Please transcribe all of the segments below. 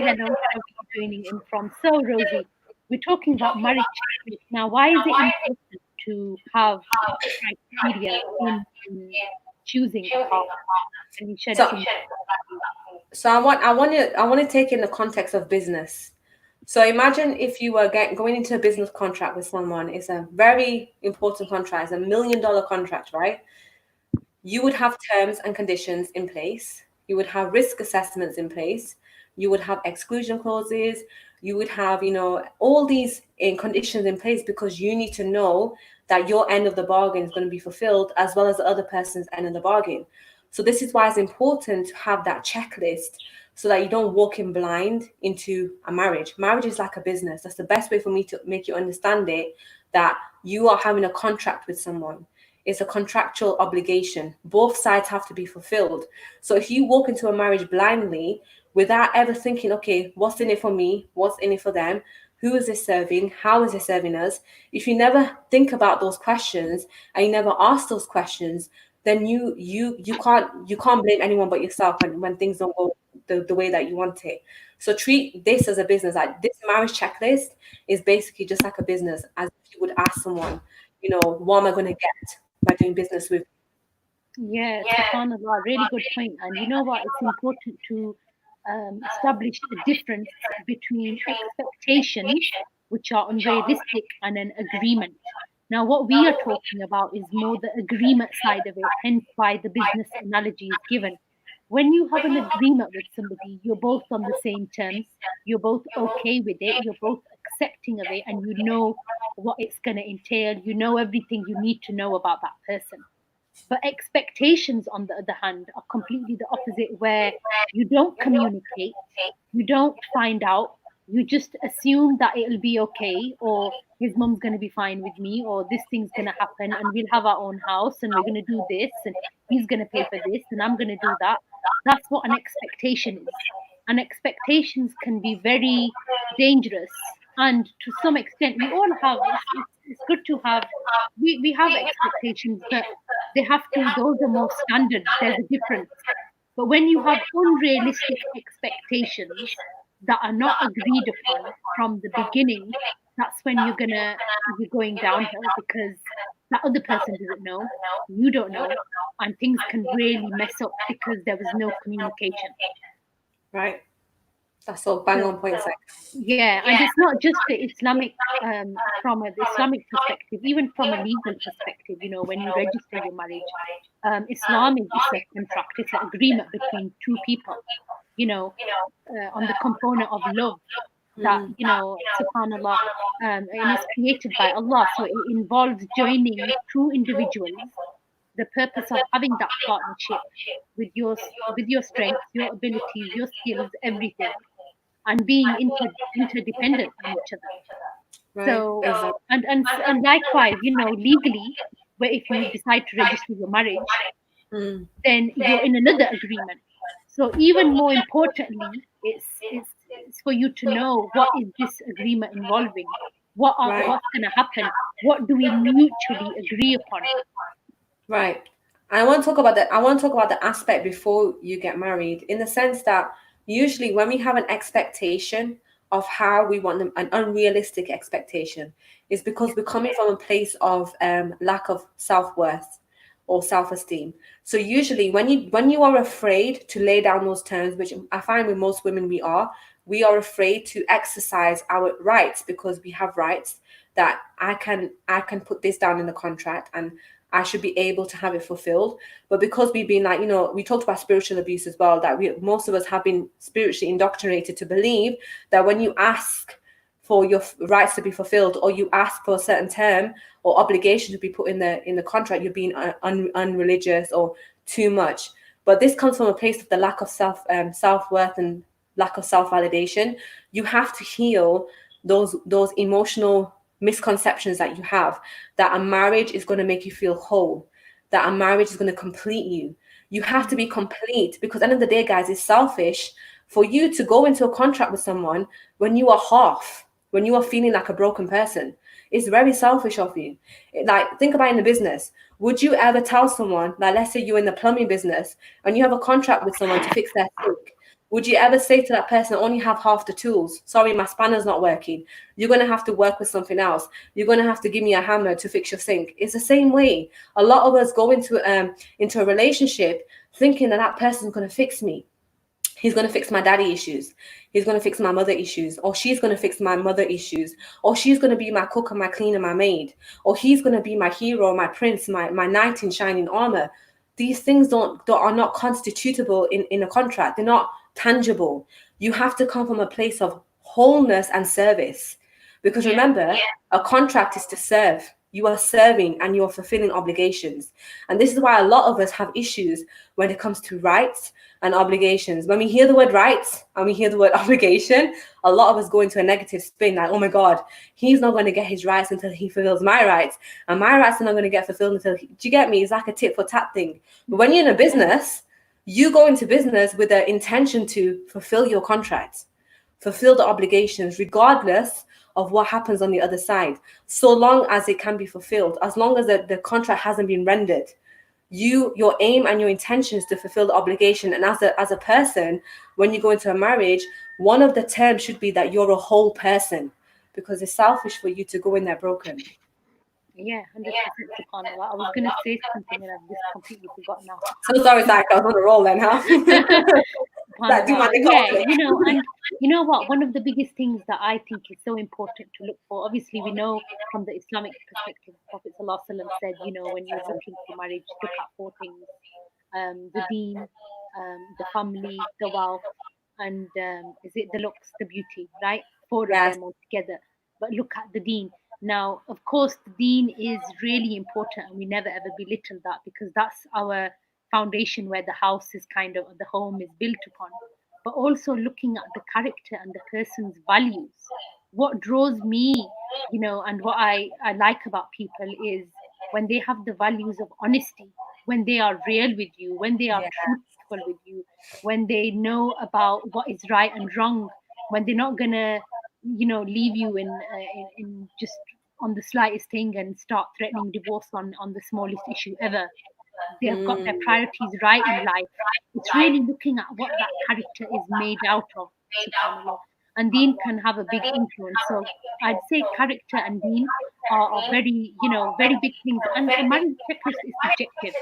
Hello, how are you joining in from? So, Rosie, we're talking about marriage checklist. Now, why is it important to have criteria in choosing a partner? Can you shed So, some light? so I want to take in the context of business. So imagine if you were going into a business contract with someone. It's a very important contract. It's $1 million contract, right? You would have terms and conditions in place. You would have risk assessments in place. You would have exclusion clauses. You would have, all these conditions in place because you need to know that your end of the bargain is going to be fulfilled as well as the other person's end of the bargain. So this is why it's important to have that checklist so that you don't walk in blind into a marriage. Marriage is like a business. That's the best way for me to make you understand it, that you are having a contract with someone. It's a contractual obligation. Both sides have to be fulfilled. So if you walk into a marriage blindly without ever thinking, okay, what's in it for me? What's in it for them? Who is this serving? How is it serving us? If you never think about those questions and you never ask those questions, then you can't blame anyone but yourself when things don't go the way that you want it. So treat this as a business. Like this marriage checklist is basically just like a business, as if you would ask someone, what am I going to get by doing business with? Yeah, subhanAllah, really good point. And you know what? It's important to establish a difference between expectations, which are unrealistic, and an agreement. Now, what we are talking about is more the agreement side of it, hence why the business analogy is given. When you have an agreement with somebody, you're both on the same terms, you're both okay with it, you're both accepting of it, and you know what it's going to entail, you know everything you need to know about that person. But expectations, on the other hand, are completely the opposite, where you don't communicate, you don't find out, you just assume that it'll be okay, or his mum's going to be fine with me, or this thing's going to happen, and we'll have our own house, and we're going to do this, and he's going to pay for this, and I'm going to do that. That's what an expectation is. And expectations can be very dangerous. And to some extent, we all have, it's good to have, we have expectations, but they have to, those are more standard. There's a difference. But when you have unrealistic expectations that are not agreed upon from the beginning, that's when you're going downhill, because that other person doesn't know, you don't know, and things can really mess up because there was no communication. Right? That's all bang So on point. Like, yeah, and it's not just the Islamic, from an Islamic perspective, even from a legal perspective. When you register your marriage, Islam is a contract, it's an agreement between two people. You know, on the component of love, that Subhanallah, and it's created by Allah, so it involves joining two individuals. The purpose of having that partnership with your strengths, your abilities, your skills, everything, and being interdependent on each other. right? So, Exactly. and likewise, legally, where if you decide to register your marriage, Mm, then you're in another agreement. So, even more importantly, it's for you to know what is this agreement involving, right. what's going to happen, what do we mutually agree upon. Right. And I want to talk about that. I want to talk about the aspect before you get married, in the sense that usually when we have an expectation of how we want them, an unrealistic expectation, is because we're coming from a place of lack of self-worth or self-esteem. So usually when you are afraid to lay down those terms, which I find with most women we are afraid to exercise our rights, because we have rights that I can put this down in the contract and I should be able to have it fulfilled. But because we've been like, we talked about spiritual abuse as well, that most of us have been spiritually indoctrinated to believe that when you ask for your rights to be fulfilled, or you ask for a certain term or obligation to be put in the contract, you're being unreligious or too much. But this comes from a place of the lack of self-worth and lack of self-validation. You have to heal those emotional misconceptions that you have, that a marriage is going to make you feel whole, that a marriage is going to complete you. You have to be complete, because at the end of the day, guys, it's selfish for you to go into a contract with someone when you are half, when you are feeling like a broken person. It's very selfish of you. Like, think about in the business. Would you ever tell someone, like, let's say you're in the plumbing business and you have a contract with someone to fix their sink? Would you ever say to that person, I only have half the tools? Sorry, my spanner's not working. You're going to have to work with something else. You're going to have to give me a hammer to fix your sink. It's the same way. A lot of us go into a relationship thinking that that person's going to fix me. He's going to fix my daddy issues. He's going to fix my mother issues. Or she's going to fix my mother issues. Or she's going to be my cook and my cleaner, my maid. Or he's going to be my hero, my prince, my knight in shining armor. These things are not constitutable in a contract. They're not tangible. You have to come from a place of wholeness and service. Because Yeah. remember, a contract is to serve. You are serving and you're fulfilling obligations. And this is why a lot of us have issues when it comes to rights and obligations. When we hear the word rights and we hear the word obligation, a lot of us go into a negative spin like, oh my God, he's not going to get his rights until he fulfills my rights. And my rights are not going to get fulfilled until do you get me? It's like a tit for tat thing. But when you're in a business, you go into business with the intention to fulfill your contract, fulfill the obligations, regardless of what happens on the other side, so long as it can be fulfilled, as long as the contract hasn't been rendered. Your aim and your intention is to fulfill the obligation. And as a person, when you go into a marriage, one of the terms should be that you're a whole person, because it's selfish for you to go in there broken. Yeah, 100%, subhanallah. I was going to say something and I've just completely forgotten now. So sorry, Zach, I was on a roll then, huh? That do SubhanAllah. my Yeah, conflict. and you know what? One of the biggest things that I think is so important to look for, obviously, we know from the Islamic perspective, Prophet ﷺ said, when you're looking for marriage, look at four things: the deen, the family, the wealth, and is it the looks, the beauty, right? Four of Yes, them all together. But look at the deen. Now, of course, the deen is really important, and we never ever belittle that because that's our foundation where the house is kind of, the home is built upon. But also looking at the character and the person's values. What draws me, and what I like about people is when they have the values of honesty, when they are real with you, when they are yeah, truthful with you, when they know about what is right and wrong, when they're not gonna, leave you in just on the slightest thing and start threatening divorce on the smallest issue ever. They have got their mm, priorities right in life. It's really looking at what that character is made out of, subhanallah. And deen can have a big influence. So I'd say character and deen are very, very big things. And a marriage checklist is subjective.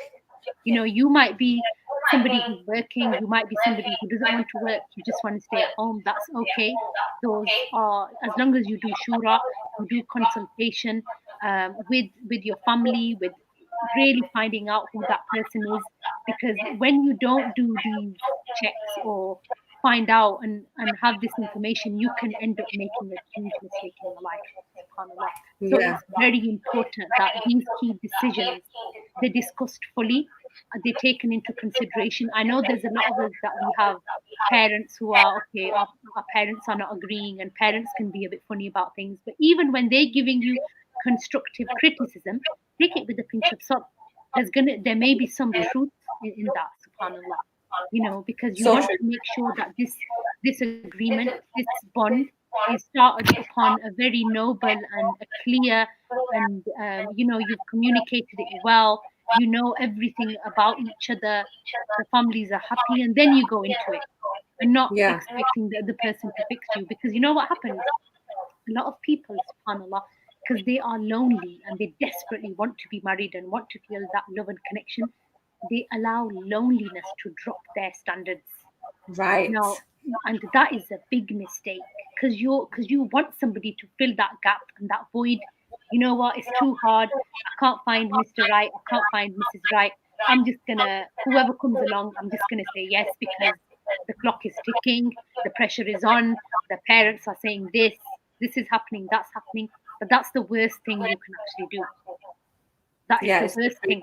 You might be somebody who's working, you might be somebody who doesn't want to work, you just want to stay at home. That's okay. Those are, as long as you do shura, you do consultation with your family, with really finding out who that person is. Because when you don't do these checks or find out and have this information, you can end up making a huge mistake in your life, subhanallah. So yeah, it's very important that these key decisions, they're discussed fully, they're taken into consideration. I know there's a lot of us that we have parents who are okay, our parents are not agreeing, and parents can be a bit funny about things. But even when they're giving you constructive criticism, take it with a pinch of salt. There may be some truth in that, subhanallah. Because you so want true. to make sure that this agreement, this bond is started upon a very noble and a clear, and you've communicated it well, everything about each other, the families are happy, and then you go into it, and not Yeah, expecting the other person to fix you. Because you know what happens, a lot of people, subhanallah, because they are lonely and they desperately want to be married and want to feel that love and connection, they allow loneliness to drop their standards. right. Now, and that is a big mistake, because you want somebody to fill that gap and that void. You know what? It's too hard. I can't find Mr. Right. I can't find Mrs. Right. I'm just gonna, whoever comes along, I'm just gonna say yes because the clock is ticking, the pressure is on, the parents are saying this is happening, that's happening. But that's the worst thing you can actually do. That is Yeah, the it's worst true. thing.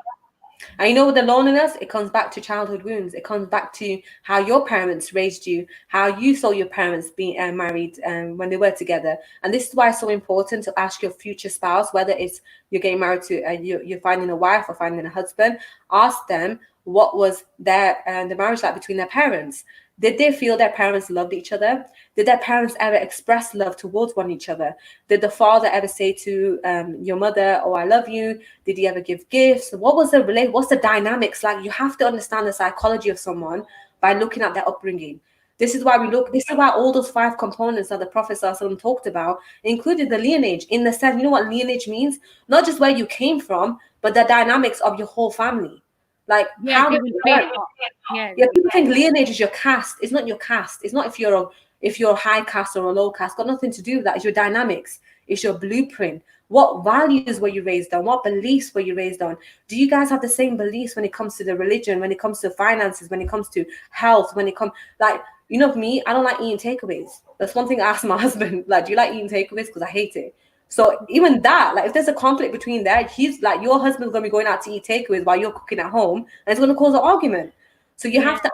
And you know, with the loneliness, it comes back to childhood wounds. It comes back to how your parents raised you, how you saw your parents being married when they were together. And this is why it's so important to ask your future spouse, whether it's you're getting married to, you're finding a wife or finding a husband, ask them what was the marriage like between their parents. Did they feel their parents loved each other? Did their parents ever express love towards one each other? Did the father ever say to your mother, "Oh, I love you"? Did he ever give gifts? What was the relate? What's the dynamics like? You have to understand the psychology of someone by looking at their upbringing. This is why we look, this is why all those five components that the Prophet ﷺ talked about included the lineage, in the sense, you know what lineage means? Not just where you came from, but the dynamics of your whole family. Like, Yeah, how they does will it play a work? part. Yeah, Yeah, they will people play think a part. lineage is your caste. It's not your caste. It's not if you're a high caste or a low caste. Got nothing to do with that. It's your dynamics. It's your blueprint. What values were you raised on? What beliefs were you raised on? Do you guys have the same beliefs when it comes to the religion, when it comes to finances, when it comes to health, when it comes like, you know, me, I don't like eating takeaways. That's one thing I asked my husband, like, do you like eating takeaways? Because I hate it. So even that, like, if there's a conflict between that, he's like, your husband's gonna be going out to eat takeaways while you're cooking at home, and it's gonna cause an argument. So you Yeah, have to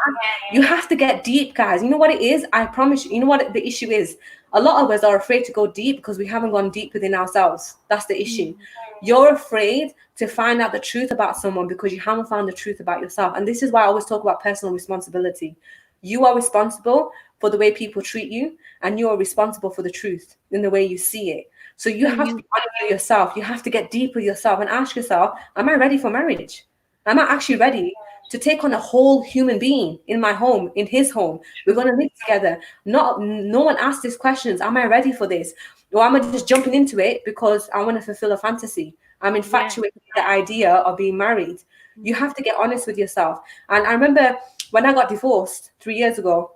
you have to get deep, guys. You know what it is? I promise you. You know what the issue is? A lot of us are afraid to go deep because we haven't gone deep within ourselves. That's the issue. mm, You're afraid to find out the truth about someone because you haven't found the truth about yourself. And this is why I always talk about personal responsibility. You are responsible for the way people treat you, and you are responsible for the truth in the way you see it. So you so have to you, be honest with yourself. You have to get deep with yourself and ask yourself, am I ready for marriage? Am I actually ready to take on a whole human being in my home, in his home? We're true. going to live together. Not, no one asks these questions. Am I ready for this? Or am I just jumping into it because I want to fulfill a fantasy? I'm Yeah. infatuated with the idea of being married. You Mm. have to get honest with yourself. And I remember when I got divorced 3 years ago,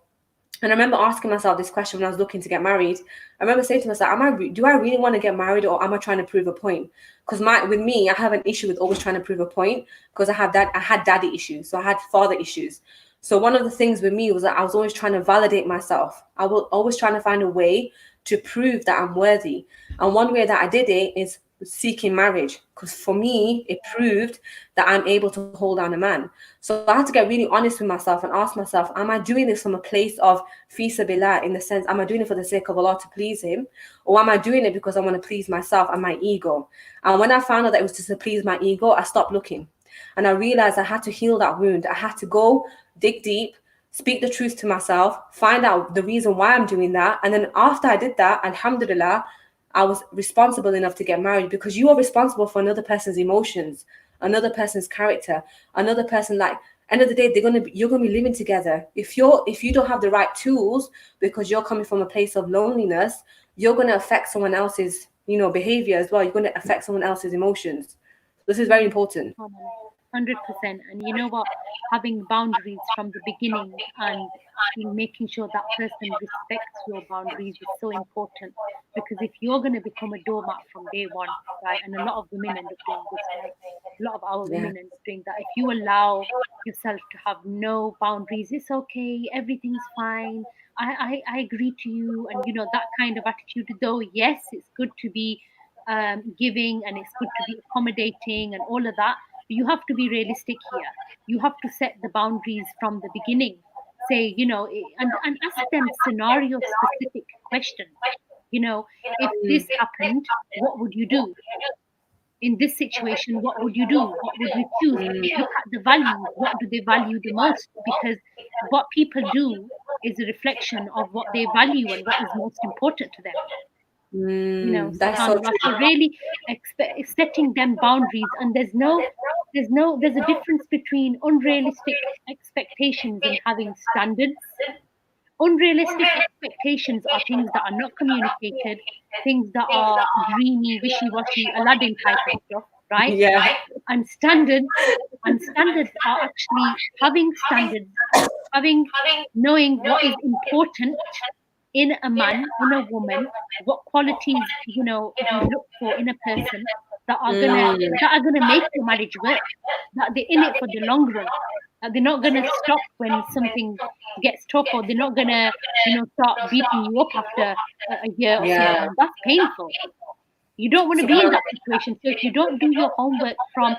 and I remember asking myself this question when I was looking to get married. I remember saying to myself, do I really want to get married, or am I trying to prove a point? Because with me, I have an issue with always trying to prove a point, because I had daddy issues. So I had father issues. So one of the things with me was that I was always trying to validate myself. I was always trying to find a way to prove that I'm worthy. And one way that I did it is seeking marriage, because for me, it proved that I'm able to hold down a man. So I had to get really honest with myself and ask myself, am I doing this from a place of fisa billah, in the sense, am I doing it for the sake of Allah to please him? Or am I doing it because I want to please myself and my ego? And when I found out that it was just to please my ego, I stopped looking. And I realized I had to heal that wound. I had to go dig deep, speak the truth to myself, find out the reason why I'm doing that. And then after I did that, alhamdulillah, I was responsible enough to get married, because you are responsible for another person's emotions, another person's character, another person. Like, end of the day, you're gonna be living together. If you don't have the right tools, because you're coming from a place of loneliness, you're gonna affect someone else's, behavior as well. You're gonna affect someone else's emotions. This is very Mm. important. Subhanallah. 100%. And you know what? Having boundaries from the beginning and making sure that person respects your boundaries is so important. Because if you're going to become a doormat from day one, right? And a lot of women end up doing this, right? A lot of our Yeah. women end up doing that. If you allow yourself to have no boundaries, it's okay, everything's fine. I agree to you, and that kind of attitude. Though yes, it's good to be giving, and it's good to be accommodating and all of that. But you have to be realistic here. You have to set the boundaries from the beginning. Say, and ask them scenario specific questions. If this happened, what would you do? In this situation, what would you do? What would you choose? Look at the values. What do they value the most? Because what people do is a reflection of what they value and what is most important to them. That's so Subhanallah. So true. really setting them boundaries, and there's a difference between unrealistic expectations and having standards. Unrealistic expectations are things that are not communicated, things that are dreamy, wishy-washy, Aladdin type of stuff, right? Yeah. And standards are actually having standards, having knowing what is important in a man, in a woman, what qualities we look for in a person that are gonna make your marriage work, that they're in it for the long run, that they're not gonna stop when something gets tough, or they're not gonna start beating you up after a year or Yeah. something. That's painful. You don't want to be in that situation. So if you don't do your homework from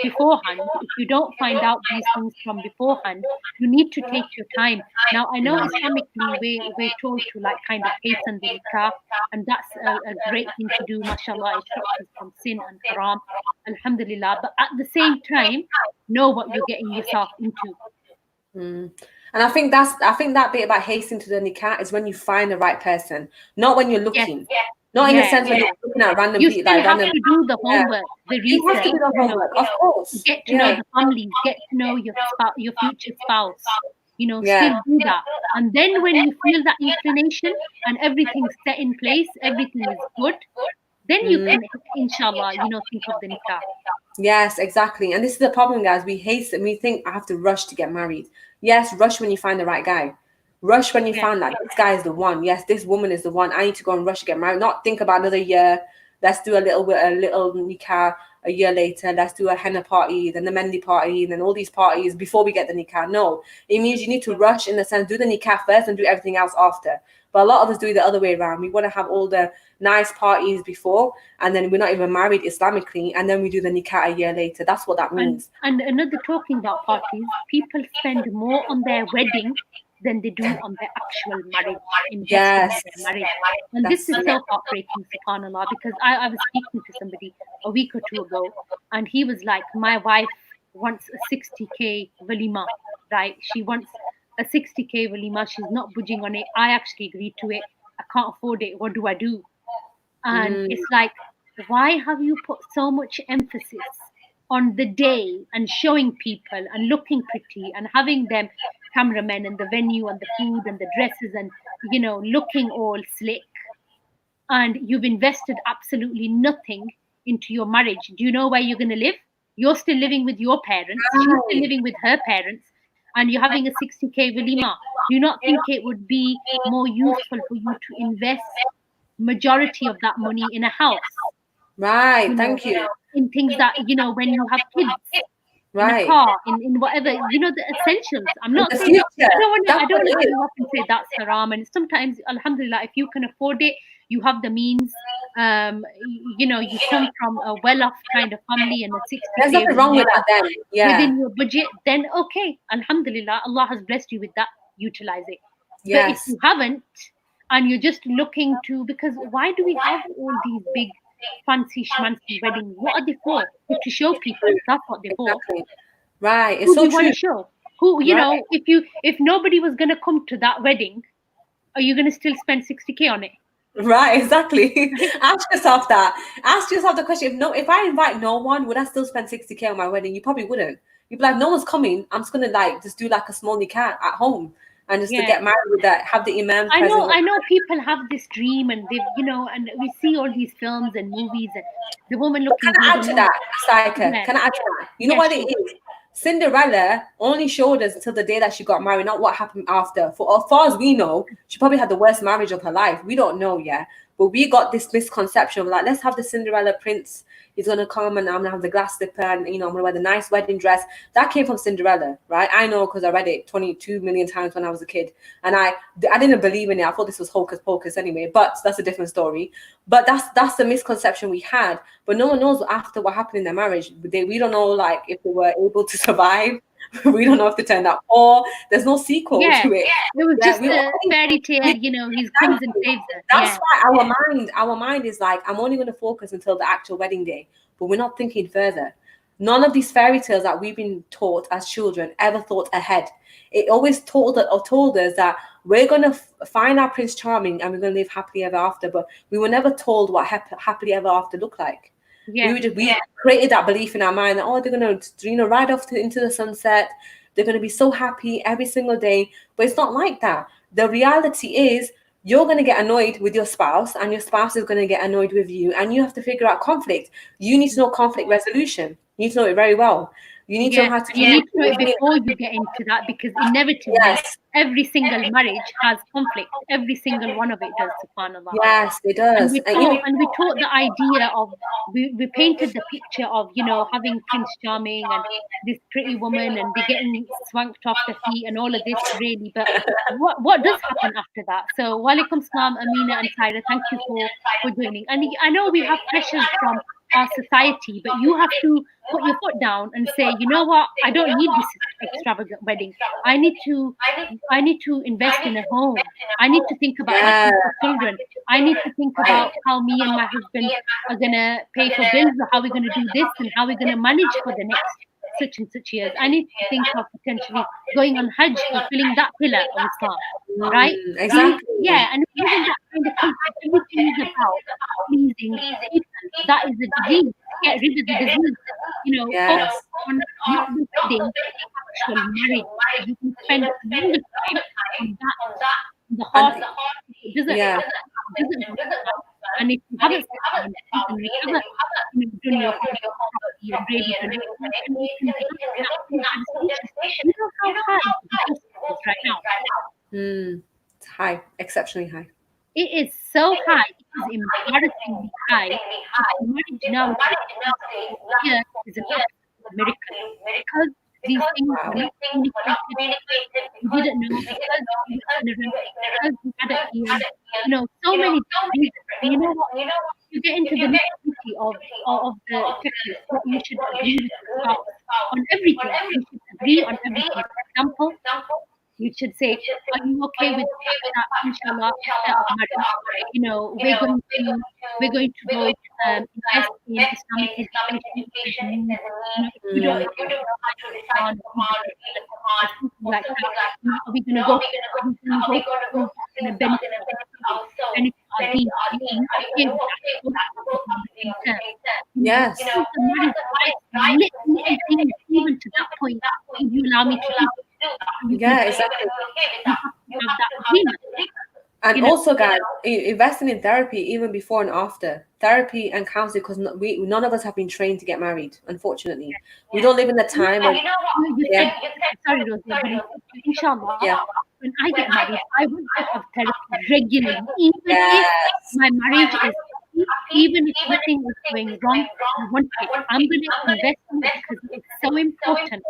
beforehand, if you don't find out these things from beforehand, you need to take your time. Now, I know Islamically we're told to like kind of hasten the nikah, and that's a great thing to do. MashaAllah, it stops us from sin and haram. Alhamdulillah. But at the same time, know what you're getting yourself into. Mm. And I think that bit about hastening to the nikah is when you find the right person, not when you're Yes, looking. Not in the yeah, sense when yeah. you're looking at random You people, still like have random. to do the Yeah, homework, the you have to research, do the homework, of course. get to know Yeah. the families, get to know your future spouse. Yeah. still do that. And then when you feel that inclination and everything's set in place, everything is good, then you Mm. can, inshallah, think of the nikah. Yes, exactly. And this is the problem, guys. We hate it. We think I have to rush to get married. Yes, rush when you find the right guy. Rush when you Yeah. find that this guy is the one. Yes, this woman is the one. I need to go and rush to get married. Not think about another year. Let's do a little nikah a year later. Let's do a henna party, then the mendi party, and then all these parties before we get the nikah. No, it means you need to rush in the sense do the nikah first and do everything else after. But a lot of us do it the other way around. We want to have all the nice parties before, and then we're not even married Islamically, and then we do the nikah a year later. That's what that And means. another, talking about parties, people spend more on their wedding than they do on their actual marriage, investing in Yes, their marriage. And this that's is so heartbreaking, subhanAllah, because I was speaking to somebody a week or two ago, and he was like, my wife wants a 60K walima, right? She wants a 60K walima. She's not budging on it. I actually agreed to it. I can't afford it. What do I do? And mm, it's like, why have you put so much emphasis on the day and showing people and looking pretty and having them cameramen and the venue and the food and the dresses and looking all slick, and you've invested absolutely nothing into your marriage? Do you know where you're going to live? You're still living with your parents, she's still right, living with her parents, and you're having a 60K walima. Do you not think it would be more useful for you to invest majority of that money in a house, you right. know, Thank you. in things that, when you have kids, in a Right. car, in whatever, the essentials. I'm In not the saying, future, I that's don't what want to it is. go up and say that's haram. And sometimes, alhamdulillah, if you can afford it, you have the means, you come from a well-off kind of family, and a There's 60K nothing wrong with that then. Yeah. within your budget, then okay, alhamdulillah, Allah has blessed you with that, utilize it. But if Yes. you haven't, and you're just looking to, because why do we have all these big fancy schmancy weddings? What are they for? They're to show people, True. that's what they're for. Exactly. Right. It's Who do so you want true. to show? Who, Right. if nobody was going to come to that wedding, are you going to still spend 60K on it? Right, exactly. Right? Ask yourself that. Ask yourself the question: if I invite no one, would I still spend 60K on my wedding? You probably wouldn't. You'd be like, no one's coming. I'm just gonna like just do like a small nikah at home and just to Yeah. get married with that, have the imam I know, present. I know people have this dream, and they've, and we see all these films and movies, and the woman But looking can I good add and to all. that, Saika? Yeah. Can I add to that? You know Yeah, what it sure. is? Cinderella only showed us until the day that she got married, not what happened after. For as far as we know, she probably had the worst marriage of her life. We don't know yet. But we got this misconception of like, let's have the Cinderella prince. He's gonna come and I'm gonna have the glass slipper and I'm gonna wear the nice wedding dress. That came from Cinderella, right? I know because I read it 22 million times when I was a kid, and I didn't believe in it. I thought this was hocus pocus anyway. But that's a different story. But that's the misconception we had. But no one knows after what happened in their marriage. We don't know like if they were able to survive. We don't know if they turned out poor. There's no sequel Yeah. to it. It was Yeah, just we a only fairy tale, he comes and exactly. saves her. That's Yeah. why our mind is like, I'm only going to focus until the actual wedding day, but we're not thinking further. None of these fairy tales that we've been taught as children ever thought ahead. It always told us that we're going to find our Prince Charming and we're going to live happily ever after, but we were never told what happily ever after looked like. Yeah. We created that belief in our mind that, oh, they're going to ride off into the sunset. They're going to be so happy every single day, but it's not like that. The reality is you're going to get annoyed with your spouse and your spouse is going to get annoyed with you, and you have to figure out conflict. You need to know conflict resolution. You need to know it very well. You need to know Yeah, how to and you need to know it communicate. before you get into that, because inevitably Yes, every single marriage has conflict. Every single one of it does, subhanAllah. yes, it And does. And we taught the idea of, we painted the picture of, having Prince Charming and this pretty woman, and they getting swanked off the feet and all of this, really. But what does happen after that? So walaikum salam, Amina and Saira, thank you for joining. And I know we have pressures from our society, but you have to put your foot down and say, you know what, I don't need this extravagant wedding. I need to invest in a home. I need to think about my yeah, future children. I need to think right. about how me and my husband are gonna pay for bills, or how we're gonna do this, and how we're gonna manage for the next such and such years. I need to think of potentially going on Hajj, fulfilling that pillar of Islam, right? Exactly. Yeah, and having that kind of culture, everything is about pleasing people. That is the disease. Get rid of the disease. Focus Yes. on not the wedding, actual marriage, you can spend longer time on that, on the And heart. It doesn't go well. And if you haven't sat down and you haven't, done your homework properly and really done it, you can have that conversation. You know how high the divorce rate is right now? It's high, exceptionally high. It is so high. It is embarrassingly high. If a marriage nowadays lasts for a year, it is an absolute miracle because these things were not communicated, because you didn't know, because you were ignorant, because you had a fear. So many different reasons. And you know what? You get into the nitty-gritty of the checklist, what you should agree with your spouse on everything. You should agree on everything. For example, you should say, "Are you okay with the fact that, inshallah, after our marriage, we're going to both invest in Islamic education if there's a need. If you don't know how to recite the Quran or read the Quran or something like that, are we going to go for that? Are we going to go for things that's going to benefit ourselves, benefit our deen? Are you okay with that? Both parties on the same term. Yes. Since the marriage rights, little things, even to that point, would you allow me to do this? Are you going to Yeah, be okay exactly. with that? You have to have that agreement. And You know, also, guys, investing in therapy even before and after therapy and counseling, because none of us have been trained to get married. Unfortunately, we don't live in the you know time what? when You yeah, said, sorry, Rosie, but you said, inshallah, yeah, when I get married, I want to have therapy regularly, even if yes, my marriage is happy, even if nothing is going wrong. I want it. I'm going to invest in it because it is so important.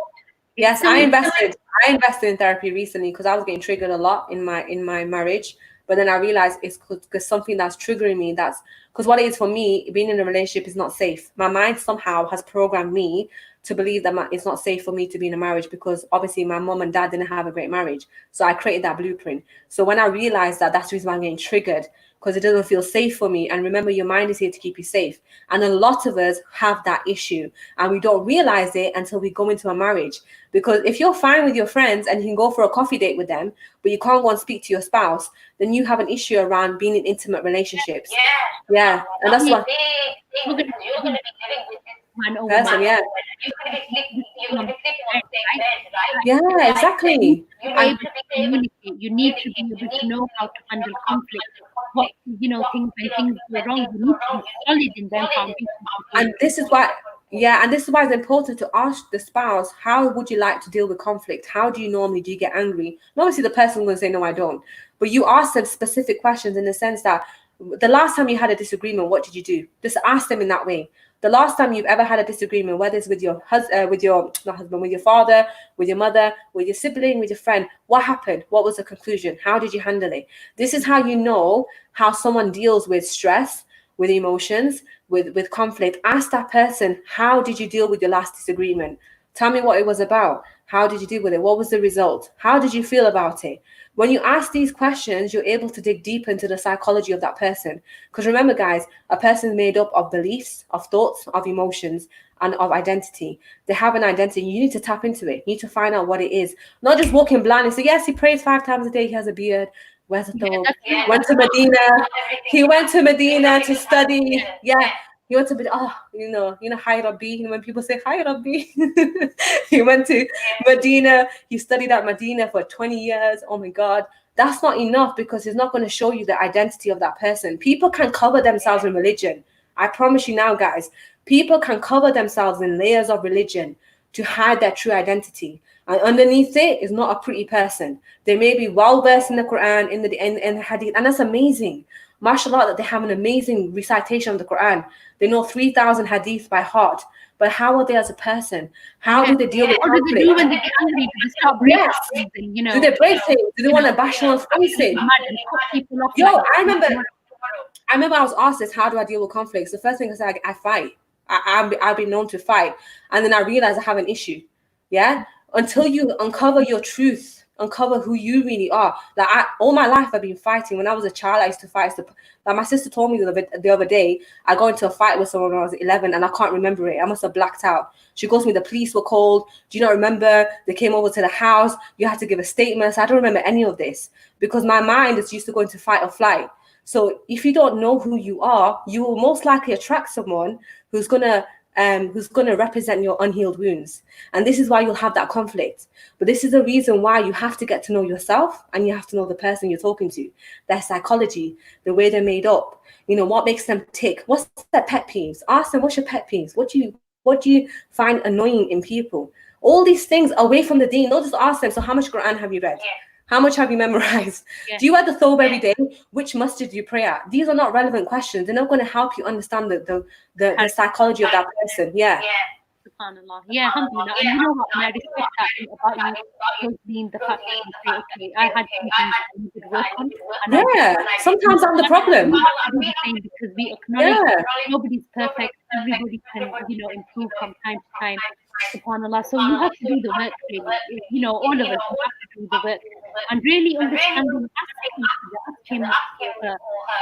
It's yes. so important. I invested in therapy recently because I was getting triggered a lot in my marriage. But then I realized it's because something that's triggering me. That's because what it is for me, being in a relationship is not safe. My mind somehow has programmed me to believe that it's not safe for me to be in a marriage because obviously my mom and dad didn't have a great marriage. So I created that blueprint. So when I realized that, that's the reason why I'm getting triggered, because it doesn't feel safe for me. And remember, your mind is here to keep you safe. And a lot of us have that issue and we don't realize it until we go into a marriage. Because if you're fine with your friends and you can go for a coffee date with them, but you can't go and speak to your spouse, then you have an issue around being in intimate relationships. Yeah. And that's You're why going to be living with this man over my person, yeah. you're sleeping on the same bed, right? Like, Yeah, you need exactly. to be And able to communicate. You need to be able to know how to handle conflict. What things when things go wrong, you need to be solid in them foundations before you and can this is why yeah, and this is why it's important to ask the spouse, how would you like to deal with conflict? How do you normally do you get angry? And obviously the person will say, no, I don't. But you ask them specific questions in the sense that the last time you had a disagreement, what did you do? Just ask them in that way. The last time you've ever had a disagreement, whether it's with your husband, with your not husband, with your father, with your mother, with your sibling, with your friend, what happened? What was the conclusion? How did you handle it? This is how you know how someone deals with stress, with emotions, with conflict. Ask that person, how did you deal with your last disagreement? Tell me what it was about. How did you deal with it? What was the result? How did you feel about it? When you ask these questions, you're able to dig deep into the psychology of that person. Because remember, guys, a person is made up of beliefs, of thoughts, of emotions, and of identity. They have an identity. You need to tap into it. You need to find out what it is. Not just walking blind and say, yes, he prays 5 times a day. He has a beard. Wears a yeah, thobe. that's not Went to Medina. He went to Medina to study. Yeah. He went to be hi Rabbi. When people say hi Rabbi, he went to Medina. He studied at Medina for 20 years. Oh my God. That's not enough because it's not going to show you the identity of that person. People can cover themselves in religion. I promise you now, guys, people can cover themselves in layers of religion to hide their true identity. And underneath it is not a pretty person. They may be well versed in the Quran, in the Hadith, and that's amazing. MashaAllah, that they have an amazing recitation of the Quran. They know 3,000 Hadith by heart. But how are they as a person? How yeah. do they deal with What do they conflict? do when they get angry? Do they start breaking Yes. things and Do they break things? Do they want to bash someone's face absolutely in? mad and cut people off Yo, like I remember tomorrow? I remember I was asked this, how do I deal with conflicts? The first thing I said, I fight. I've been known to fight. And then I realized I have an issue. Yeah? Until you uncover your truth, uncover who you really are. Like, all my life, I've been fighting. When I was a child, I used to fight. Like, my sister told me the other day, I got into a fight with someone when I was 11 and I can't remember it. I must have blacked out. She goes to me, the police were called. Do you not remember? They came over to the house. You had to give a statement. So I don't remember any of this because my mind is used to going to fight or flight. So if you don't know who you are, you will most likely attract someone who's going to who's going to represent your unhealed wounds. And this is why you'll have that conflict. But this is the reason why you have to get to know yourself, and you have to know the person you're talking to, their psychology, the way they're made up, what makes them tick, what's their pet peeves. Ask them, what's your pet peeves, what do you find annoying in people, all these things away from the deen. Don't just ask them, so how much Quran have you read? How much have you memorized? Yeah. Do you wear the thobe every day? Which masjid do you pray at? These are not relevant questions. They're not going to help you understand the psychology of that person. Yeah. SubhanAllah. Yeah, alhamdulillah. And you know what? And I respect that about you, because being the fact that you say, okay, I had some things that I needed work on, and I did. Yeah. Sometimes I'm the problem. We have to do the same, because we acknowledge Yeah. that nobody's perfect. Everybody can, improve from time to time. SubhanAllah. So you have to do the work, really. All of us, we have to do the work. And really understanding, ask him, are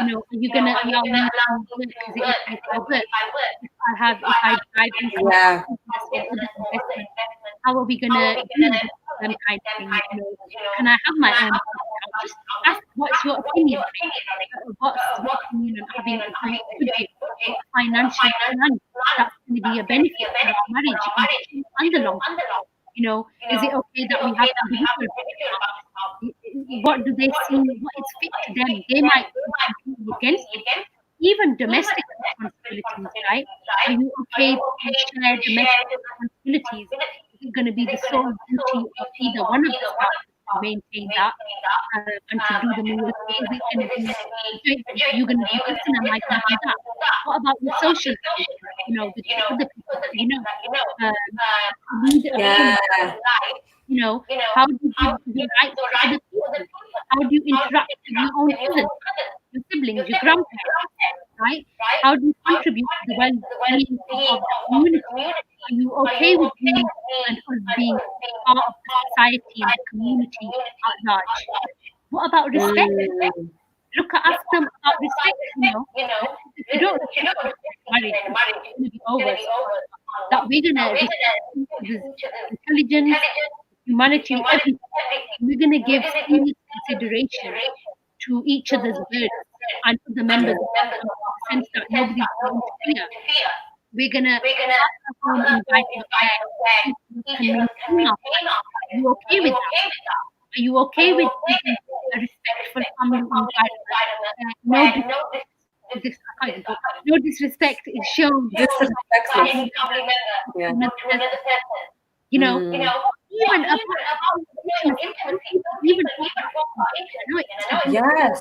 you going to allow me to work? Is it okay if I work? If I drive into Yeah. business or other investments, how are we going to do this kind of thing? Can I have my own account? Just ask, what's your opinion on it? What's your opinion on having a joint budget or a financial plan that's going to be a benefit for our marriage in the short and the long term? Is it okay that we have individual bank accounts? What do they see? What is fit to them? They might be completely against it. Even domestic responsibilities, right? Are you okay to share domestic responsibilities? Is it going to be the sole duty of either one of the spouses to maintain that and to do the meals? Is it going to be a joint duty? You're going to do this and am I going to do that? What about your social relations, with the other people that you know? Lead a full Yeah. how do you give your rights to other people? How do you interact with your own cousins, your siblings, your grandparents, right? How do you contribute to the well-being of the community? Are you okay with me and us being part of the society and the community at large? What about respect? Mm. Ask them about respect, If you don't respect marriage, it's going to be over. That we're going to respect each other's intelligence, humanity, everything. We're going to give serious consideration to each other's words and to the members of the family, in the sense that nobody's going to interfere. We're going to have a home environment where we can maintain our family. Are you okay with that? Are you okay with having a respectful family environment? I can't even talk. No disrespect is shown to Disrespectful. family members, Yeah. another person. Even about intimacy, some people even talk about intimacy. Yes.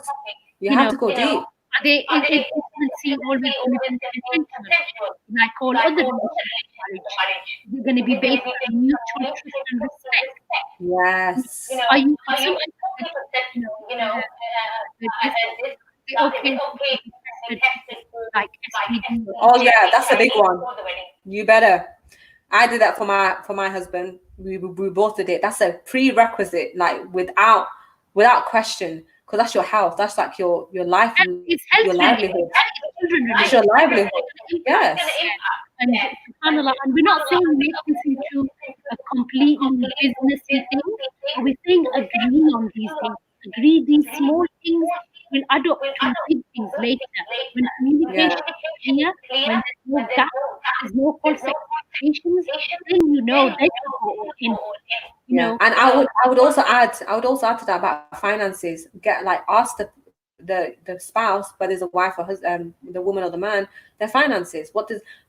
You have to go deep. Is intimacy always going to be consensual, like all other relationships in marriage? Is it going to be based on mutual trust and respect? Yes. Are you some people said, is it okay to be tested like STD or Oh HIV? yeah, that's a big one. You better. I did that for my husband. We both did it. That's a prerequisite, like without question, because that's your health. That's like your life, It's your health livelihood. related, children It's related. your livelihood. Yes. And subhanAllah, and we're not saying make this into a completely businessy thing, but we're saying agree on these things. Agree these small things will add up to big things later. When Yeah. communication is clear, when there's no gap, there's no false expectations, then then you go all in. Yeah, and I would also add to that about finances. Get like ask the spouse, whether it's a wife or the woman or the man, their finances.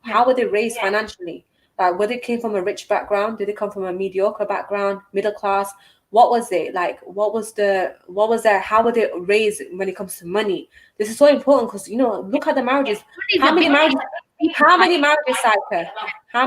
How were they raised financially? Like whether they came from a rich background, did they come from a mediocre background, middle class? What was it like? What was their how were they raised when it comes to money? This is so important because look at the marriages. How many marriages? How many marriages, Saika? How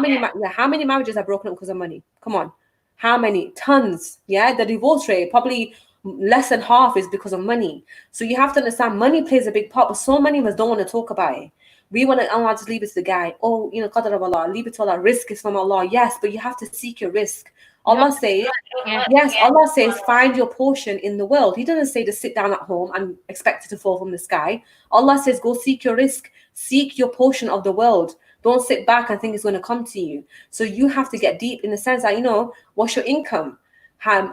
many marriages are broken up because of money? Come on. How many? Tons. Yeah. The divorce rate, probably less than half is because of money. So you have to understand money plays a big part, but so many of us don't want to talk about it. We want to, oh, I'll just leave it to the guy. Oh, Qadar of Allah, leave it to Allah. Risk is from Allah. Yes, but you have to seek your risk. Allah says, Yeah. yes, Allah says, find your portion in the world. He doesn't say to sit down at home and expect it to fall from the sky. Allah says, go seek your risk, seek your portion of the world. Don't sit back and think it's going to come to you. So you have to get deep in the sense that, what's your income?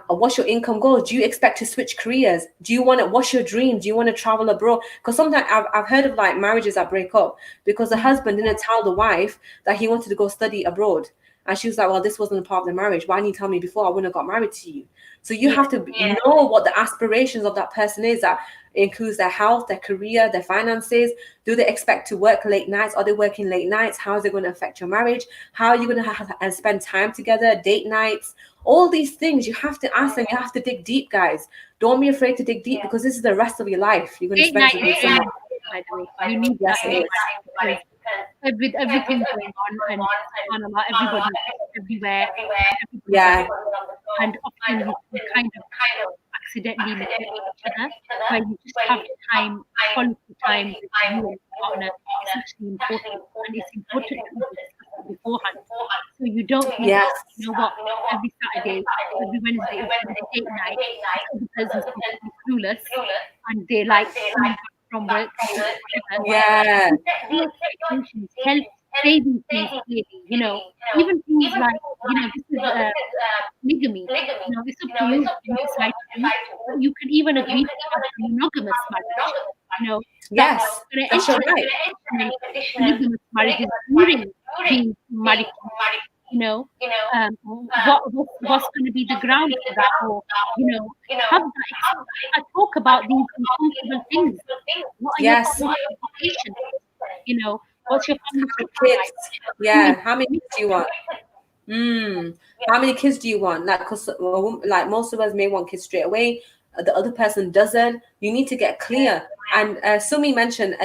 What's your income goals? Do you expect to switch careers? Do you want to, what's your dream? Do you want to travel abroad? Because sometimes I've heard of like marriages that break up because the Mm. husband didn't tell the wife that he wanted to go study abroad. And she was like, well, this wasn't a part of the marriage. Why didn't you tell me before? I wouldn't have got married to you. So you Yeah. have to know what the aspirations of that person is. That includes their health, their career, their finances. Do they expect to work late nights? Are they working late nights? How is it going to affect your marriage? How are you going to have and spend time together? Date nights, all these things you have to ask, and you have to dig deep, guys. Don't be afraid to dig deep, because this is the rest of your life you're going to Date spend night is with very someone. important, by the way. You need Yes, that it date is. night because with everything going on, and subhanallah, everybody's everywhere, everybody's on Yeah. the go, and often you can kind of accidentally neglect each other, where you just have time, quality time with you and your partner is actually important, and it's important to even discuss it beforehand. So you don't think, Yes. you know what, every Saturday or every Wednesday is going to be date night. This other person's completely clueless, and they like coming back from work and doing whatever. Yeah. You set your expectations. Say these things clearly. Even things like, this is polygamy. It's up to you what you decide to do, but you can even agree to have a monogamous marriage. You know that Yes. there are That's your right. traditional polygamous marriages during being married to each other. What's going to be the ground for that, or have that talk about these uncomfortable things. What are your Yes. family expectations? What's your family structure Kids. like? Who is Yeah. How many kids do you want? Mm. How many kids do you want? Like, because like most of us may want kids straight away. The other person doesn't. You need to get clear. And Sumi mentioned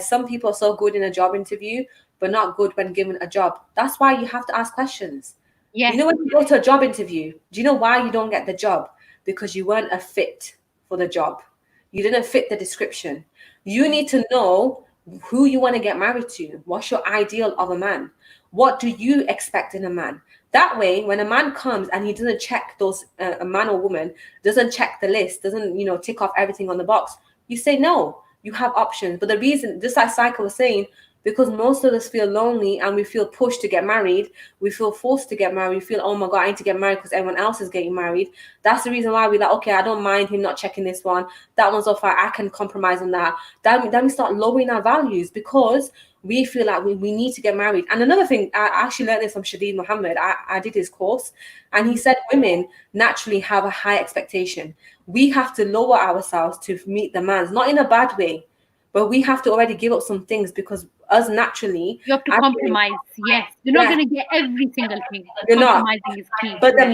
some people are so good in a job interview, but not good when given a job. That's why you have to ask questions. You Yes, know, when you go to a job interview, do you know why you don't get the job? Because you weren't a fit for the job. You didn't fit the description. You need to know who you want to get married to. What's your ideal of a man? What do you expect in a man? That way, when a man comes and he doesn't check those, a man or woman doesn't check the list, doesn't, tick off everything on the box, you say no. You have options. But the reason, just like Cycle was saying, because most of us feel lonely and we feel pushed to get married, we feel forced to get married, we feel, oh my God, I need to get married because everyone else is getting married. That's the reason why we're like, okay, I don't mind him not checking this one. That one's off, I can compromise on that. Then we start lowering our values because we feel like we need to get married. And another thing, I actually learned this from Shadid Muhammad. I did his course, and he said women naturally have a high expectation. We have to lower ourselves to meet the man's, not in a bad way, but we have to already give up some things because us naturally, you have to actually, compromise. Yes, you're not yeah, going to get every single thing, but you're not. compromising is key. But Yeah.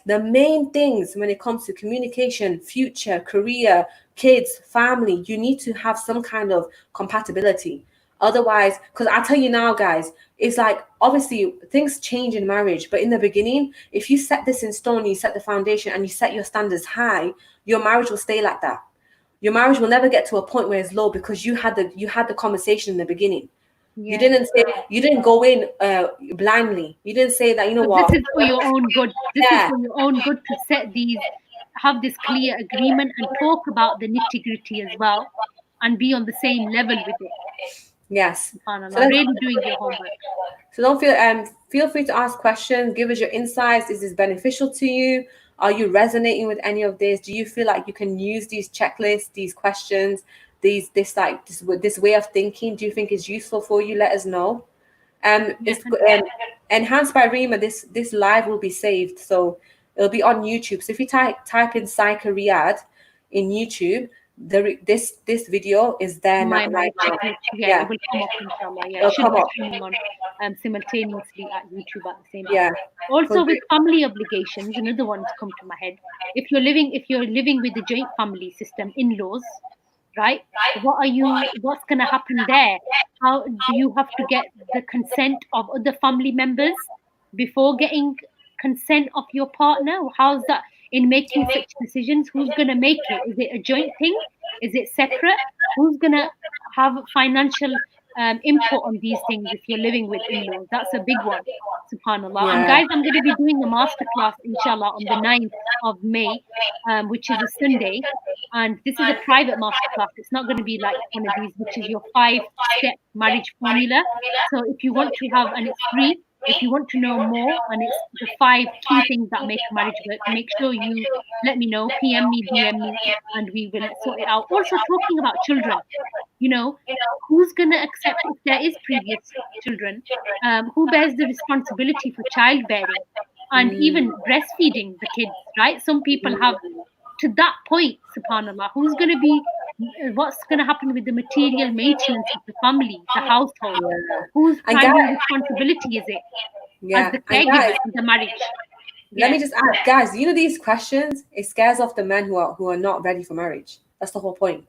the main things when it comes to communication, future, career, kids, family, you need to have some kind of compatibility. Otherwise, because I tell you now, guys, it's like obviously things change in marriage, but in the beginning, if you set this in stone, you set the foundation and you set your standards high, your marriage will stay like that. Your marriage will never get to a point where it's low because you had the conversation in the beginning. You Yes. didn't say, you didn't go in blindly. You didn't say that, you know So this what? is for your own good. This is Yeah. for your own good to have this clear agreement and talk about the nitty gritty as well, and be on the same level with it. Yes. So Subhanallah, let's, really doing your homework. so don't feel free to ask questions. Give us your insights. Is this beneficial to you? Are you resonating with any of this? Do you feel like you can use these checklists, these questions, this way of thinking? Do you think is useful for you? Let us know. It's Definitely. enhanced by Rima. This live will be saved, so it'll be on YouTube. So if you type in Psycho Riyadh in YouTube, this video is there now, My right marriage now. checklist. Yeah, Yeah, it will come up inshallah. Yeah, it it'll should come be up. streaming on simultaneously at YouTube at the same Yeah, time. Also because with family obligations, another one's come to my head. If you're living with the joint family system, in-laws, right? What's gonna happen there? How do you have to get the consent of other family members before getting consent of your partner? How's that in making such decisions? Who's gonna make it? Is it a joint thing? Is it separate? Who's gonna have financial input on these things if you're living with in-laws? That's a big one, subhanallah. And yeah, guys, I'm going to be doing a masterclass inshallah on the 9th of May, which is a Sunday, and this is a private masterclass. It's not going to be like one of these, which is your 5-step marriage formula. So if you want to have, and it's free, If you want to know more, and it's the 5 key things that make a marriage work, make sure you let me know, PM me, DM me, and we will sort it out. Also, talking about children, you know, who's going to accept if there is previous children? Who bears the responsibility for childbearing and Mm, even breastfeeding the kids, right? Some people have mm, to that point, subhanallah. Who's going to be, what's going to happen with the material maintenance of the family, the household? yeah. Whose And guys, primary responsibility is it as yeah, the and caregiver guys, in the marriage? let Yeah, me just add, guys, you know these questions, it scares off the men who are not ready for marriage. That's the whole point.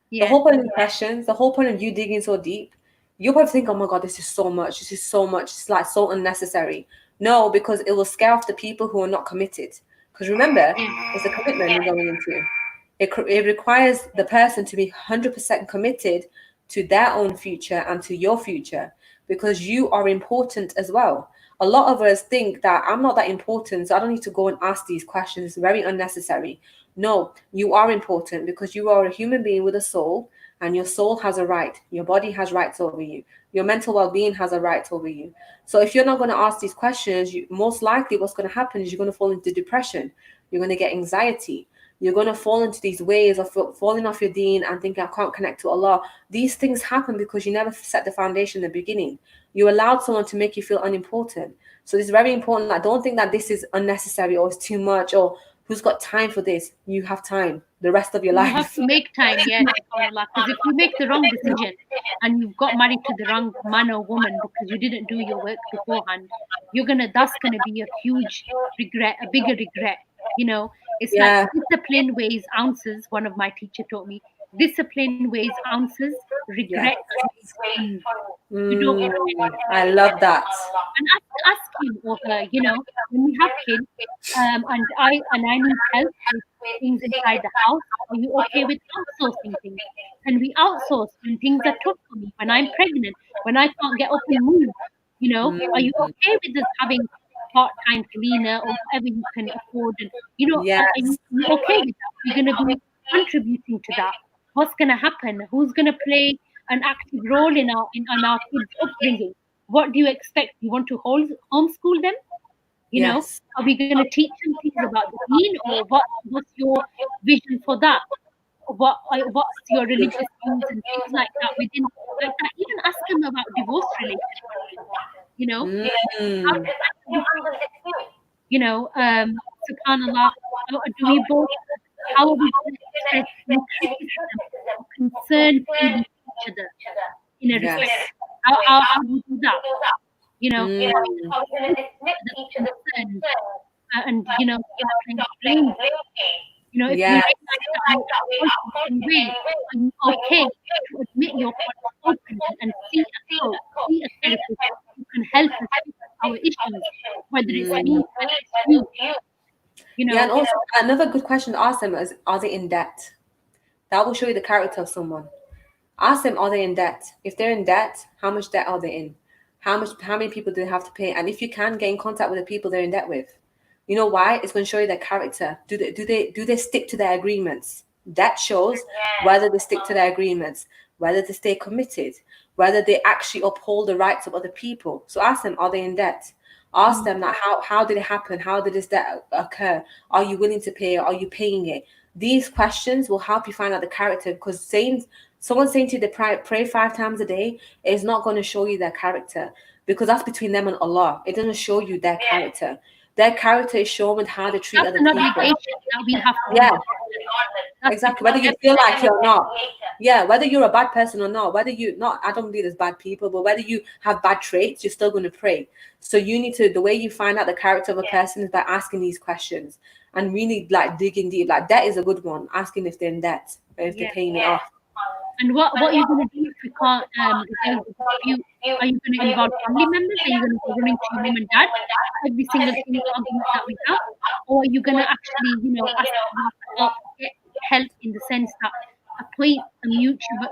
The yeah. whole point of the questions, the whole point of you digging so deep, you probably think, oh my God, this is so much. This is so much. It's like so unnecessary. No, because it will scare off the people who are not committed. Because remember, Yeah. it's a commitment you're going into. It requires the person to be 100% committed to their own future and to your future because you are important as well. A lot of us think that I'm not that important, so I don't need to go and ask these questions. It's very unnecessary. No, you are important because you are a human being with a soul, and your soul has a right. Your body has rights over you. Your mental well being has a right over you. So if you're not going to ask these questions, most likely what's going to happen is you're going to fall into depression. You're going to get anxiety. You're going to fall into these ways of falling off your deen and thinking, I can't connect to Allah. These things happen because you never set the foundation in the beginning. You allowed someone to make you feel unimportant. So it's very important. I don't think that this is unnecessary or it's too much or who's got time for this. You have time the rest of your You have life. to make time, yes, subhanAllah. Because if you make the wrong decision and you've got married to the wrong man or woman because you didn't do your work beforehand, that's gonna be a huge regret, a bigger regret. It's like Yeah. discipline weighs ounces. One of my teacher taught me, discipline weighs ounces, regret Yeah. weighs tons. You don't Mm, want it. I love that. And ask him or her, when we have kids, and I need help with things inside the house, are you okay with outsourcing things? Can we outsource when things are tough for me, when I'm pregnant, when I can't get up and move? Are you Mm, okay with us having a part-time cleaner or whatever you can afford? And yes. are you okay with that? We're going to be contributing to that. What's going to happen? Who's going to play an active role in our kids' upbringing? What do you expect? You want to homeschool them? Yes. Are we going to teach them things about the deen, or what's your vision for that? What's your Good. religious views and things like that within like that? Even ask them about divorce relationships. You know, how Mm, does that look? Subhanallah, how do we both? How are we going to express any criticism or concern feeling to each other in a yes. respectful? How do we do that? How are we Mm, going to express each other's concerns and start playing blame game? If we yes. realize that we have faults in some way, are you okay to admit your faults openly and see a coach, see a therapist who can help us fix our issues, whether it's me, Mm. whether it's you, you Yeah, and know? also another good question to ask them is, are they in debt? That will show you the character of someone. Ask them, are they in debt? If they're in debt, how much debt are they in? How many people do they have to pay? And if you can get in contact with the people they're in debt with, you know why? It's going to show you their character. Do they stick to their agreements? That shows whether they stick to their agreements, whether they stay committed, whether they actually uphold the rights of other people. So ask them, are they in debt? Ask Mm. them that how did it happen? How did this debt occur? Are you willing to pay? Are you paying it? These questions will help you find out the character because someone saying to you they pray 5 times a day is not going to show you their character because that's between them and Allah. It doesn't show you their character. Their character is shown with how they treat That's other an people. obligation that we have to do Yeah, regardless. That's exactly. between Whether you them. feel like you're not, yeah, whether you're a bad person or not, whether you not, I don't believe there's bad people, but whether you have bad traits, you're still going to pray. So you need to, the way you find out the character of a person is by asking these questions and really like digging deep. Like debt is a good one, asking if they're in debt or if they're Yeah. paying it off. And what are you going to do if you can't resolve the dispute? Are you going to involve family members? Are you going to go running to your mum and dad for every single thing argument that we have? Or are you going to actually, ask Allah for help, get help in the sense that appoint a mutual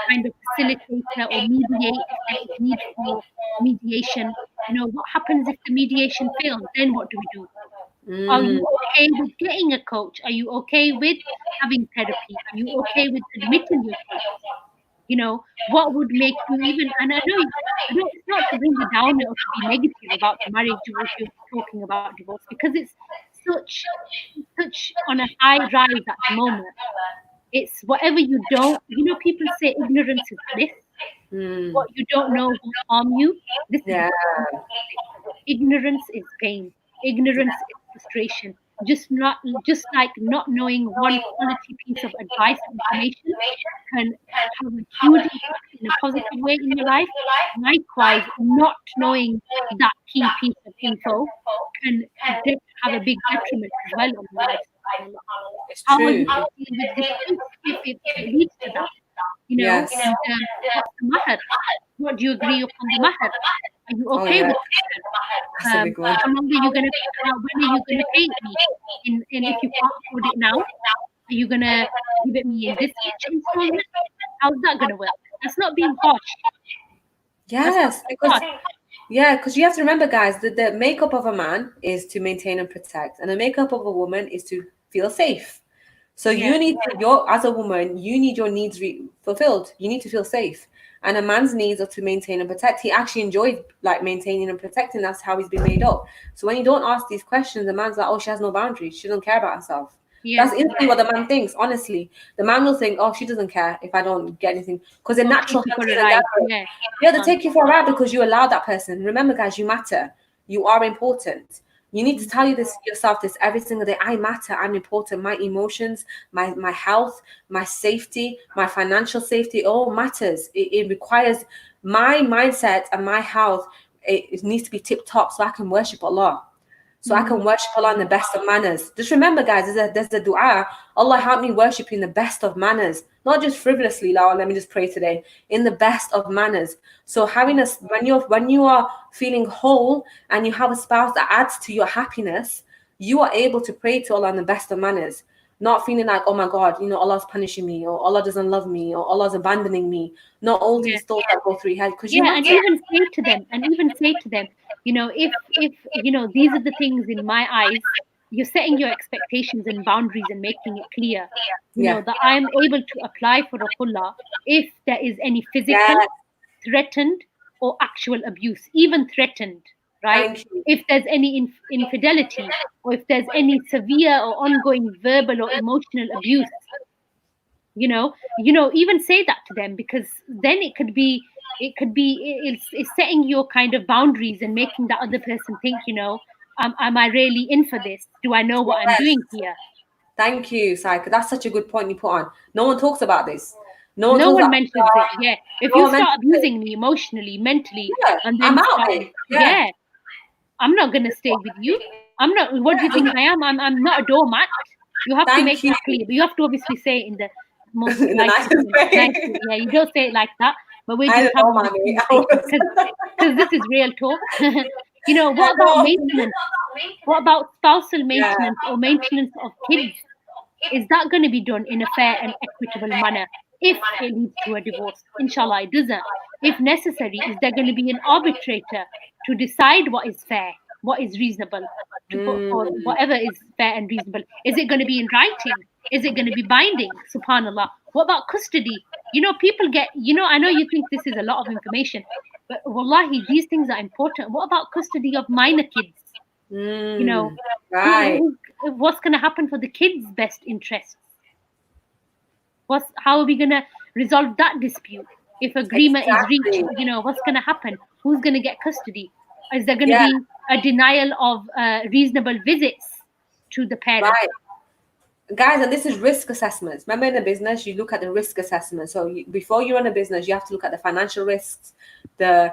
kind of facilitator or mediate if there is need for mediation? What happens if the mediation fails? Then what do we do? Are Mm, you okay with getting a coach? Are you okay with having therapy? Are you okay with admitting your faults? What would make you even, and I know I don't. It's not to bring you down or to be negative about the marriage if you're talking about divorce, because it's such such on a high rise at the moment. It's whatever you don't. People say ignorance is bliss. Mm. What you don't know will harm you. This is Yeah. the opposite. Ignorance is pain. Ignorance is frustration. Just like not knowing one quality piece of advice or information can have a huge impact in a positive way in your life. Likewise, not knowing that key piece of info can have a big detriment as well on your life. SubhanAllah. It's How are true. you going to deal with this if it leads to that? Yes. And what's the matter? What do you agree upon the matter? Are you Oh okay yeah. with the matter? That's a big one. How long are you gonna? When are you gonna pay it me? And if you can't afford it now, are you gonna give it me in this much installment? How's that gonna work? That's not being harsh. That's not Yes, being because harsh. yeah, because you have to remember, guys, that the makeup of a man is to maintain and protect, and the makeup of a woman is to feel safe. So Yeah, you need to, your as a woman, you need your needs fulfilled. You need to feel safe, and a man's needs are to maintain and protect. He actually enjoys like maintaining and protecting. That's how he's been made up. So when you don't ask these questions, the man's like, "Oh, she has no boundaries. She doesn't care about herself." yeah. That's instantly what the man thinks. Honestly, the man will think, "Oh, she doesn't care if I don't get anything," because they're I'll natural take you for hunters a and ride. gatherers. Yeah, Yeah, they fun. take you for a ride because you allow that person. Remember, guys, you matter. You are important. You need to Mm, tell you this yourself this every single day. I matter. I'm important. My emotions, my health, my safety, my financial safety, all matters. It requires my mindset and my health. It needs to be tip top so I can worship Allah. So I can mm, worship Allah in the best of manners. Just remember, guys, there's a dua. Allah help me worship you in the best of manners, not just frivolously. Like, oh, let me just pray today. In the best of manners. So having mm, us when you are feeling whole and you have a spouse that adds to your happiness, you are able to pray to Allah in the best of manners. Not feeling like, oh my God, Allah's punishing me, or Allah doesn't love me, or Allah's abandoning me. Not all yeah. these thoughts that go through your head because you Yeah, and matter. even say to them, if these are the things in my eyes, you're setting your expectations and boundaries and making it clear, Yeah. that I am able to apply for a khulla if there is any physical, Yes. threatened, or actual abuse, even threatened, right? Thank you. If there's any infidelity, or if there's any severe or ongoing verbal or emotional abuse, even say that to them, because then it's setting your kind of boundaries and making that other person think, am I really in for this? Do I know what I'm doing here? Thank you, Saika. That's such a good point you put on. No one talks about this. No one No talks one about mentions it. Yeah, if no you one mentions start it. abusing me emotionally, mentally, Yeah, and I'm then out, start, babe. Yeah. yeah, I'm not going to stay with you. I'm not. What do you think I am? I'm not a doormat. You have to make Thank you. that clear, but you have to obviously say it in the most In the nicest nicest way. Nice, way. yeah. You don't say it like that, but we're I just don't know, having this mommy. I conversation was because this is real talk. I What about know. maintenance? What about spousal Yeah. maintenance or maintenance of kids? Is that going to be done in a fair and equitable manner if it leads to a divorce? Inshallah, it doesn't. If necessary, is there going to be an arbitrator to decide what is fair, what is reasonable, for Mm, whatever is fair and reasonable? Is it going to be in writing? Is it going to be binding? Subhanallah. What about custody? People get, I know you think this is a lot of information, but wallahi, these things are important. What about custody of minor kids? You know, mm, who, right. what's going to happen for the kids' best interests? How are we going to resolve that dispute? If agreement is reached, Exactly. what's going to happen? Who's going to get custody? Is there going to Yeah, be a denial of reasonable visits to the parent? right. Guys, and this is risk assessments. Remember, in a business you look at the risk assessment. So before you run a business you have to look at the financial risks, the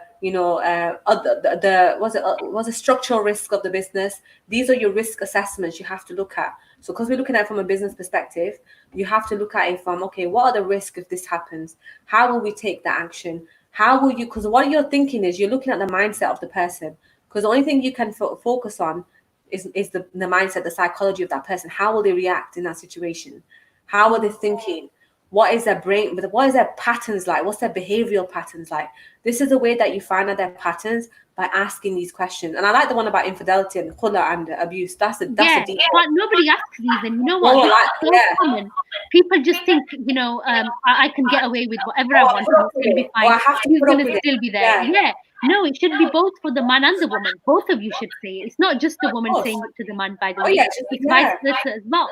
was the structural risk of the business. These are your risk assessments you have to look at. So because we're looking at it from a business perspective, you have to look at it from, okay, what are the risks if this happens? How will we take the action? How will you, because what you're thinking is you're looking at the mindset of the person, because the only thing you can focus on is the mindset, the psychology of that person. How will they react in that situation? How are they thinking? what is their brain, what is their patterns like, what's their behavioral patterns like. This is the way that you find out their patterns, by asking these questions. And I like the one about infidelity and khula and abuse. That's a Yeah, deep but one. nobody asks these, and you know No what? one This like, is so yeah. common. People just think, I can get away with whatever I Oh, I want, put and up it's with going to be it, or fine. I have to He's put going up to with it. still be there. Yeah, Yeah, no, it should be both for the man and the woman. Both of you should say it. It's not just the of woman course. saying it to the man, by the Oh way. yeah, It's vice yeah. versa as well.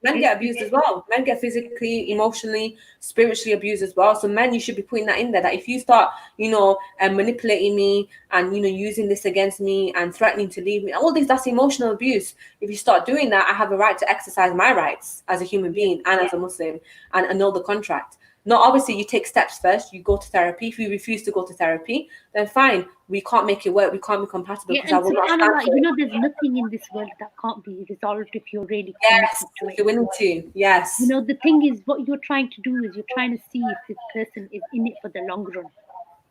Men get abused as well. Men get physically, emotionally, spiritually abused as well. So men, you should be putting that in there. That if you start, manipulating me and using this against me and threatening to leave me, all this, that's emotional abuse. If you start doing that, I have a right to exercise my rights as a human Yeah. being and as a Muslim and annul the contract. No, obviously you take steps first. You go to therapy. If you refuse to go to therapy, then fine. We can't make it work. We can't be compatible Yeah, because I and will not stand subhanAllah, for it. there's nothing in this world that can't be resolved if you're really Yes, committed to if it. you're willing to. Yes. The thing is, what you're trying to do is you're trying to see if this person is in it for the long run.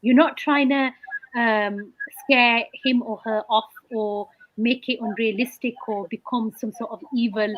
You're not trying to scare him or her off, or make it unrealistic, or become some sort of evil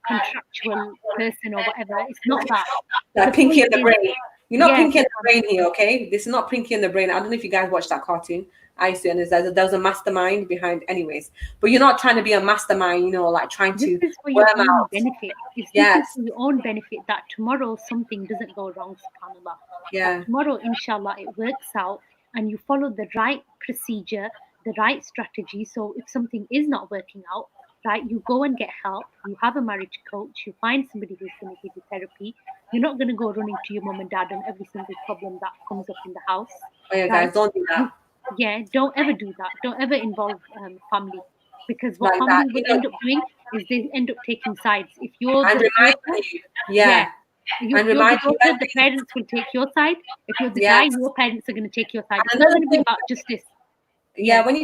contractual person or whatever. It's not that. The Like Pinky point and the is, Brain. You're not yeah, Pinky and the Brain here, okay? This is not Pinky and the Brain. I don't know if you guys watched that cartoon. I used to, and there was a mastermind behind, anyways. But you're not trying to be a mastermind, like trying this to is for your worm own out. benefit. If this is Yes, for your own benefit, that tomorrow something doesn't go wrong, subhanallah. That yeah, tomorrow, inshallah, it works out and you follow the right procedure, the right strategy. So if something is not working out, right, you go and get help. You have a marriage coach. You find somebody who's going to give you therapy. You're not going to go running to your mom and dad on every single problem that comes up in the house, oh yeah, right? guys, don't do that You, yeah, don't ever do that. Don't ever involve family, because what like that. family will end up doing is they end up taking sides. If you're And the daughter, remind you, yeah, yeah, if and you're the remind you daughter, when the parents will take your side. If you're the guy, yes. your parents are going to take your side. It's And not another going to be thing, about justice. yeah, Yeah, when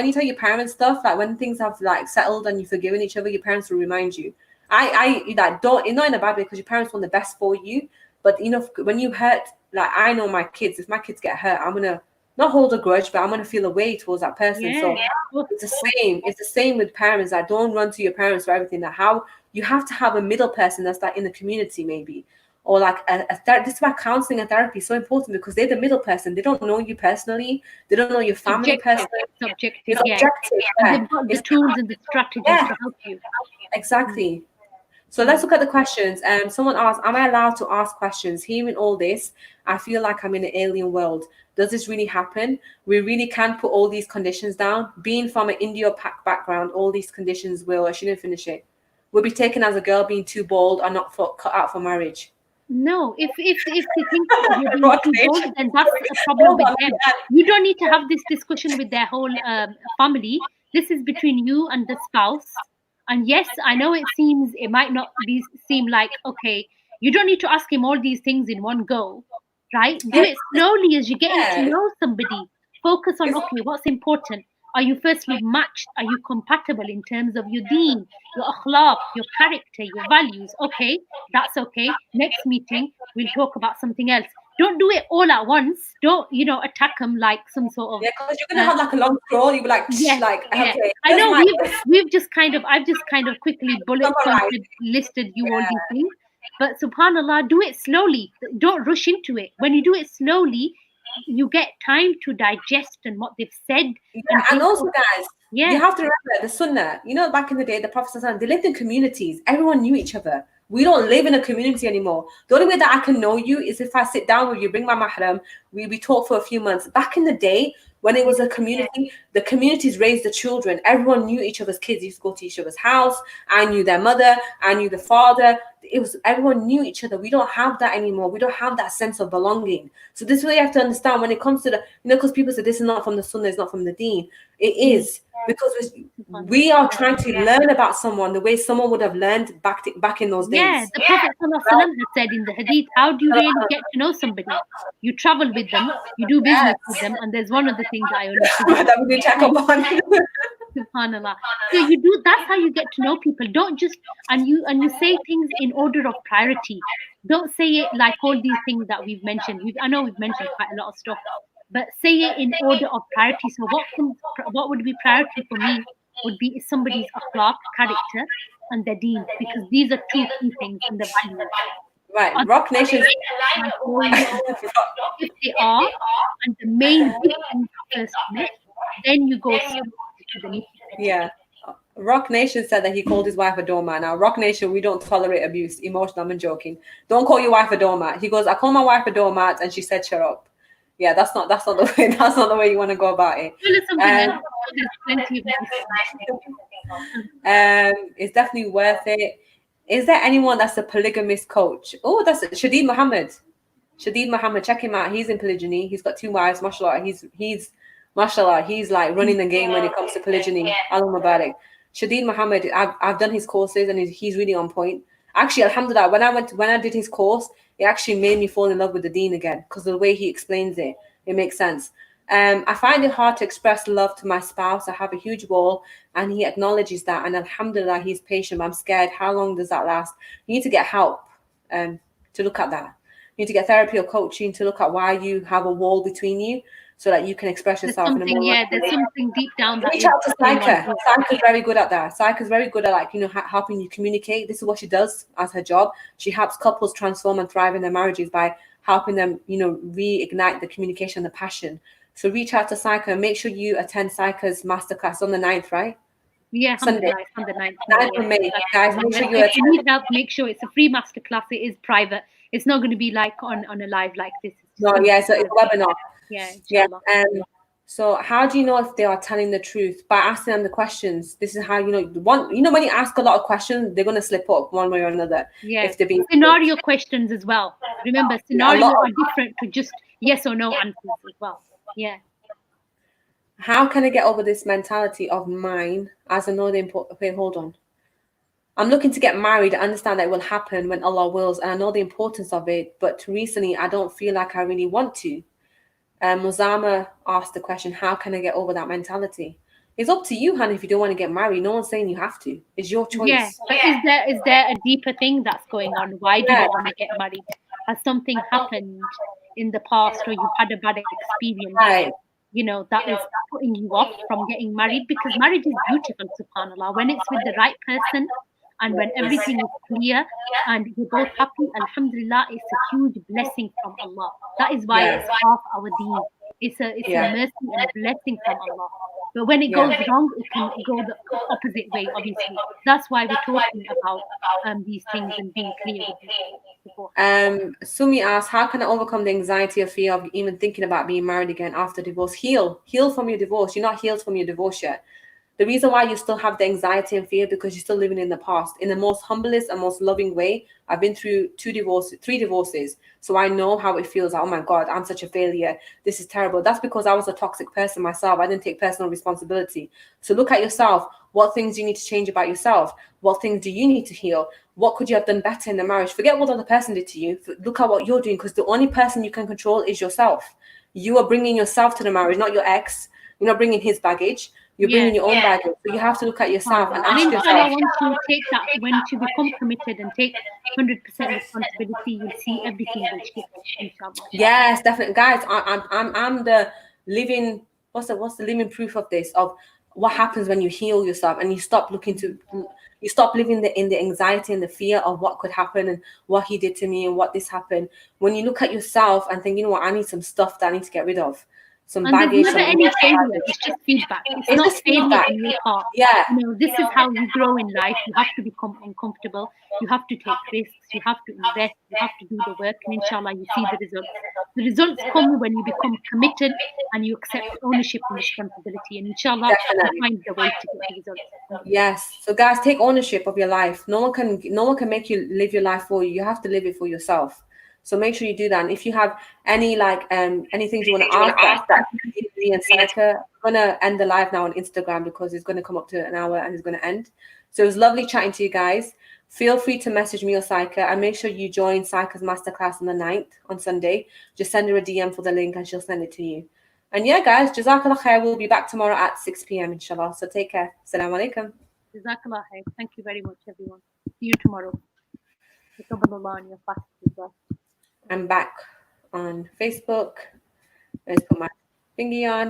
you tell your parents stuff, like when things have like settled and you've forgiven each other, your parents will remind you. I like don't, not in a bad way, because your parents want the best for you. But when you hurt, like I know my kids, if my kids get hurt, I'm gonna not hold a grudge, but I'm gonna feel a way towards that person. yeah, So it's the same. It's the same with parents. That don't run to your parents for everything. That how you have to have a middle person that's like in the community, maybe, or like this is why counseling and therapy is so important, because they're the middle person. They don't know you personally. They don't know your family subjective, personally. subjective. It's Yeah, objective. and Yeah. they've got the It's tools and the strategies yeah. to help you. Mm, Exactly. So let's mm. look at the questions. Someone asked, "Am I allowed to ask questions?" Hearing all this, I feel like I'm in an alien world. Does this really happen? We really can put all these conditions down. Being from an India pack background, all these conditions will. I shouldn't finish it. Will be taken as a girl being too bold or not cut out for marriage. No, if they think that you're being Rock too bold, Nation. then that's a problem Hold with on. them. You don't need to have this discussion with their whole family. This is between you and the spouse. And yes, I know it might not be seem like, okay, you don't need to ask him all these things in one go, right? Do Yeah, it slowly as you're getting to yeah. know somebody. Focus on, It's okay, what's important? Are you firstly matched? Are you compatible in terms of your deen, your akhlaq, your character, your values? Okay, that's okay. Next meeting, we'll talk about something else. Don't do it all at once. Don't, attack them like some sort of, yeah, because you're gonna uh, have like a long scroll. You'll be like, yeah, like, yeah. okay, I here's know my I've just kind of quickly bullet summarize. pointed, listed you all Yeah. these things. But subhanAllah, do it slowly. Don't rush into it. When you do it slowly, you get time to digest and what they've said Yeah, and and think, also, oh, guys, you yeah, have to remember the Sunnah. Back in the day, the Prophet ﷺ, they lived in communities. Everyone knew each other. We don't live in a community anymore. The only way that I can know you is if I sit down with you, bring my mahram, we talk for a few months. Back in the day, when it yeah, was a community, the communities raised the children. Everyone knew each other's kids. They used to go to each other's house. I knew their mother. I knew the father. It was everyone knew each other. We don't have that anymore. We don't have that sense of belonging. So this is what you have to understand when it comes to the, because people say this is not from the Sunnah, it's not from the Deen. It mm, is, because subhanallah. we are trying to learn about someone the way someone would have learned back in those Yeah, days. the Prophet ﷺ has said in the Hadith, how do you really get to know somebody? You travel with them, you do business with Yes. them, and there's one other thing that I always forget. That we did check up on. Subhanallah. So you do, that's how you get to know people. Don't just, and you say things in order of priority. Don't say it like all these things that we've mentioned. I know we've mentioned quite a lot of stuff, but say it in order of priority. So what would be priority for me would be somebody's akhlaq, character, and their deen, because these are two key things, and the values. Right. Are Rock they Nation's aligned or are you unsure? If they are, and the main victims are first met, then you go straight into the nitty gritty. yeah. Rock Nation said that he called his wife a doormat. Now, Rock Nation, we don't tolerate abuse. Emotional, I'm joking. Don't call your wife a doormat. He goes, I call my wife a doormat, and she said, "Shut up." Yeah, that's not the way. That's not the way you want to go about it. Tell us something else. Um, I'm sure there's plenty of nice things to think of. it's definitely worth it. Is there anyone that's a polygamist coach? Oh, that's Shadid Muhammad. Shadid Muhammad, check him out. He's in polygyny. He's got two wives. Mashallah. He's mashallah. He's like running the game when it comes to polygyny. Allah Mubarak. Shadid Muhammad. I've done his courses and he's really on point. Actually, Alhamdulillah. When I did his course, it actually made me fall in love with the Deen again because of the way he explains it. It makes sense. I find it hard to express love to my spouse. I have a huge wall, and he acknowledges that. And Alhamdulillah, he's patient. But I'm scared. How long does that last? You need to get help to look at that. You need to get therapy or coaching to look at why you have a wall between you so that you can express There's yourself in a something, more yeah, loving there's way. something deep down that Reach is out to going on Saika. here. Saika's very good at that. Saika's very good at helping you communicate. This is what she does as her job. She helps couples transform and thrive in their marriages by helping them, reignite the communication, the passion. So reach out to Saika and make sure you attend Saika's masterclass on the 9th, right? Yeah, Sunday, alhamdulillah, it's on the 9th. No 9th of worries. May. That's Guys, fine. make Yeah. sure So you if you attend. need help, make sure it's a free masterclass. It is private. It's not going to be like on a live like this. It's just No, going to yeah, be so it's a webinar. yeah, Yeah. inshallah. So how do you know if they are telling the truth? By asking them the questions. This is how you know when you ask a lot of questions, they're gonna slip up one way or another Yeah. if they're being Scenario questions as well. Remember, yeah, a scenario lot of are different to just yes or no answers as well. Yeah. how can I get over this mentality of mine as I know the important okay, hold on. I'm looking to get married. I understand that it will happen when Allah wills, and I know the importance of it, but recently I don't feel like I really want to. Muzama asked the question, how can I get over that mentality? It's up to you, honey, if you don't want to get married. No one's saying you have to. It's your Yeah. choice. But is there a deeper thing that's going on? Why do you Yeah, not want to get married? Has something happened in the past or you've had a bad experience, right. that is putting you off from getting married? Because marriage is beautiful, subhanallah, when it's with the right person and when Yes. everything is clear and you're both happy. Alhamdulillah, it's a huge blessing from Allah. That is why Yeah. it's half our deen. It's a Yeah. mercy and a blessing from Allah. But when it goes Yeah. wrong, it can go the opposite way, obviously. That's why we're talking about these things and being clear with these things beforehand. Sumi asks, how can I overcome the anxiety or fear of even thinking about being married again after divorce? Heal from your divorce. You're not healed from your divorce yet. The reason why you still have the anxiety and fear because you're still living in the past. In the most humblest and most loving way, I've been through three divorces, so I know how it feels. Like, oh my God, I'm such a failure. This is terrible. That's because I was a toxic person myself. I didn't take personal responsibility. So look at yourself. What things do you need to change about yourself? What things do you need to heal? What could you have done better in the marriage? Forget what the other person did to you. Look at what you're doing because the only person you can control is yourself. You are bringing yourself to the marriage, not your ex. You're not bringing his baggage. You're Yeah, bringing your own baggage. So you have to look at yourself and subhanallah. And ask inshallah, yourself. once you take that, when you become committed and take 100% responsibility, you'll see everything will shift, inshallah. Yes, definitely, guys. I'm the living what's the living proof of this of what happens when you heal yourself and you stop looking to you stop living in the anxiety and the fear of what could happen and what he did to me and what this happened. When you look at yourself and think, you know what, I need some stuff that I need to get rid of, some And there's baggage, some never any emotional failure. baggage. It's just feedback. It's It's not just failure feedback. on your part. Yeah, This is how you grow in life. You have to become uncomfortable. You have to take risks. You have to invest. You have to do the work. And inshallah, you see the results. The results come when you become committed and you accept ownership and responsibility. And inshallah, you definitely. find the way to get the results. Alhamdulillah. Yes. So guys, take ownership of your life. No one can make you live your life for you. You have to live it for yourself. So make sure you do that. And if you have any any things you want to ask that me and Saika, I'm gonna end the live now on Instagram because it's gonna come up to an hour and it's gonna end. So it was lovely chatting to you guys. Feel free to message me or Saika and make sure you join Saika's masterclass on the 9th on Sunday. Just send her a DM for the link and she'll send it to you. And yeah, guys, Jazakallah khair. We'll be back tomorrow at 6 p.m. inshallah. So take care. Assalamu alaikum. Jazakallah khair. Thank you very much, everyone. See you tomorrow. Taqabbalallah on your fast as well. I'm back on Facebook. Let's put my thingy on.